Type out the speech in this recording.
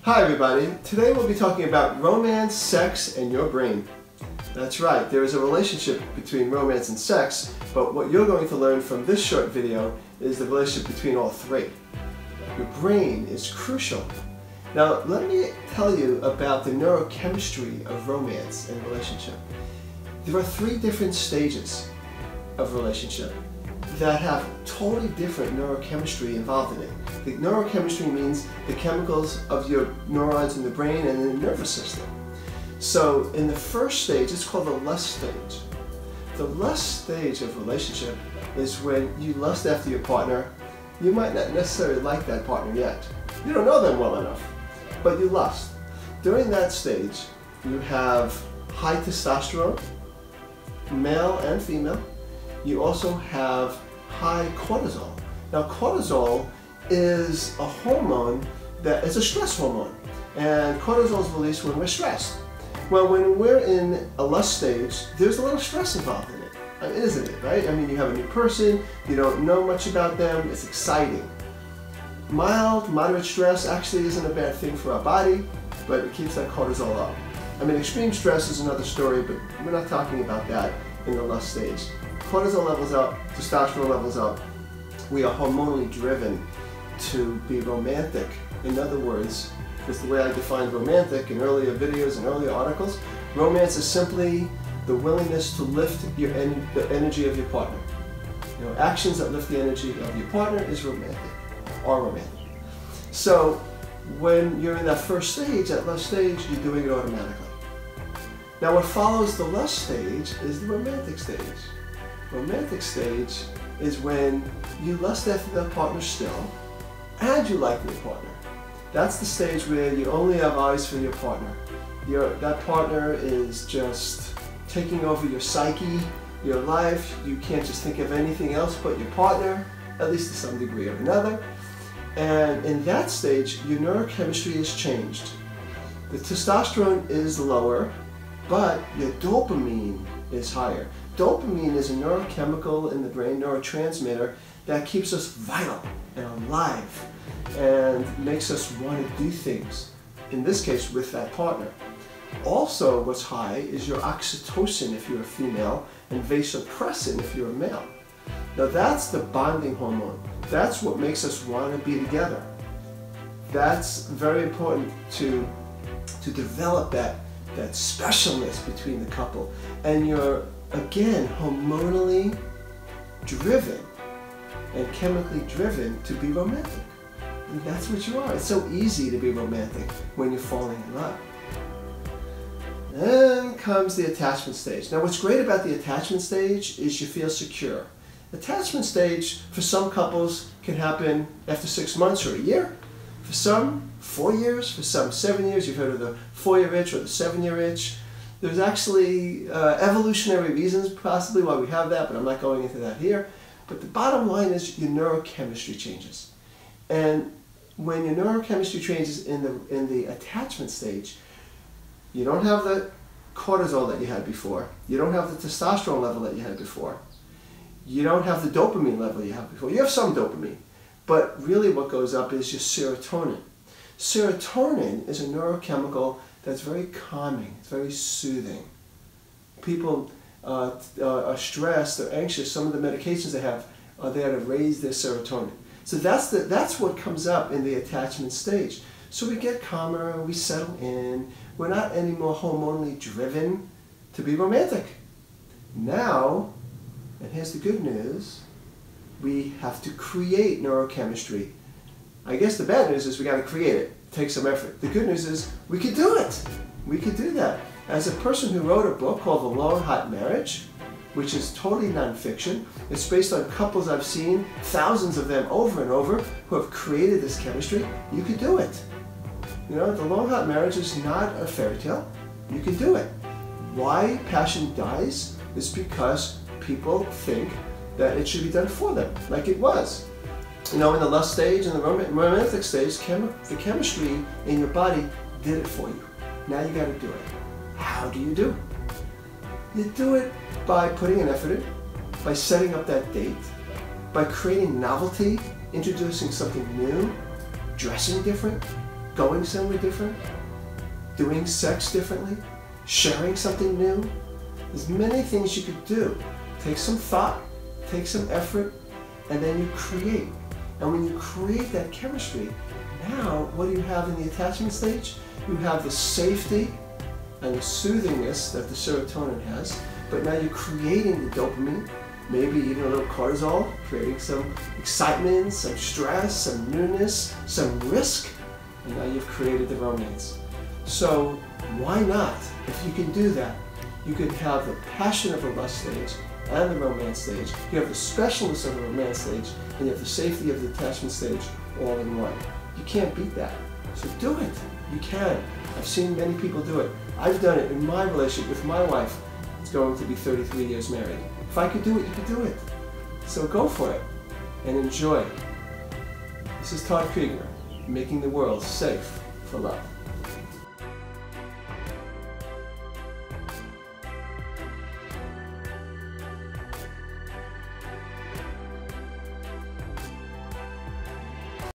Hi everybody, today we'll be talking about romance, sex, and your brain. That's right, there is a relationship between romance and sex, but what you're going to learn from this short video is the relationship between all three. Your brain is crucial. Now let me tell you about the neurochemistry of romance and relationship. There are three different stages of relationship that have totally different neurochemistry involved in it. The neurochemistry means the chemicals of your neurons in the brain and in the nervous system. So in the first stage, it's called the lust stage. The lust stage of relationship is when you lust after your partner. You might not necessarily like that partner yet. You don't know them well enough, but you lust. During that stage, you have high testosterone, male and female. You also have high cortisol. Now cortisol is a hormone that is a stress hormone, and cortisol is released when we're stressed. Well, when we're in a lust stage, there's a little stress involved in it, isn't it, right? I mean, you have a new person, you don't know much about them, it's exciting. Mild, moderate stress actually isn't a bad thing for our body, but it keeps that cortisol up. I mean, extreme stress is another story, but we're not talking about that in the lust stage. Cortisol levels up, testosterone levels up. We are hormonally driven to be romantic. In other words, it's the way I defined romantic in earlier videos and earlier articles. Romance is simply the willingness to lift the energy of your partner. You know, actions that lift the energy of your partner is romantic, are romantic. So when you're in that first stage, that lust stage, you're doing it automatically. Now what follows the lust stage is the romantic stage. Romantic stage is when you lust after that partner still, and you like your partner. That's the stage where you only have eyes for your partner. That partner is just taking over your psyche, your life. You can't just think of anything else but your partner, at least to some degree or another. And in that stage, your neurochemistry is changed. The testosterone is lower, but your dopamine is higher. Dopamine is a neurochemical in the brain, neurotransmitter, that keeps us vital and alive and makes us want to do things, in this case with that partner. Also what's high is your oxytocin if you're a female and vasopressin if you're a male. Now that's the bonding hormone. That's what makes us want to be together. That's very important to develop that specialness between the couple. And you're, again, hormonally driven and chemically driven to be romantic. And that's what you are. It's so easy to be romantic when you're falling in love. Then comes the attachment stage. Now what's great about the attachment stage is you feel secure. Attachment stage for some couples can happen after 6 months or a year. For some, 4 years. For some, 7 years. You've heard of the 4-year itch or the 7-year itch. There's actually evolutionary reasons possibly why we have that, but I'm not going into that here. But the bottom line is your neurochemistry changes. And when your neurochemistry changes in the attachment stage, you don't have the cortisol that you had before. You don't have the testosterone level that you had before. You don't have the dopamine level you had before. You have some dopamine, but really what goes up is your serotonin. Serotonin is a neurochemical that's very calming, it's very soothing. People are stressed, they're anxious, some of the medications they have are there to raise their serotonin. So that's what comes up in the attachment stage. So we get calmer, we settle in, we're not anymore hormonally driven to be romantic. Now, and here's the good news, we have to create neurochemistry. I guess the bad news is we got to create it. It takes some effort. The good news is we could do it. We could do that. As a person who wrote a book called The Long Hot Marriage, which is totally nonfiction, it's based on couples I've seen, thousands of them over and over, who have created this chemistry. You could do it. You know, The Long Hot Marriage is not a fairy tale. You can do it. Why passion dies is because people think that it should be done for them, like it was. You know, in the lust stage and the romantic stage, the chemistry in your body did it for you. Now you got to do it. How do you do it? You do it by putting an effort in, by setting up that date, by creating novelty, introducing something new, dressing different, going somewhere different, doing sex differently, sharing something new. There's many things you could do. Take some thought, take some effort, and then you create. And when you create that chemistry, now what do you have in the attachment stage? You have the safety and the soothingness that the serotonin has, but now you're creating the dopamine, maybe even a little cortisol, creating some excitement, some stress, some newness, some risk, and now you've created the romance. So why not? If you can do that, you could have the passion of the lust stage and the romance stage. You have the specialness of the romance stage, and you have the safety of the attachment stage all in one. You can't beat that. So do it. You can. I've seen many people do it. I've done it in my relationship with my wife. It's going to be 33 years married. If I could do it, you could do it. So go for it and enjoy. This is Todd Creager, making the world safe for love.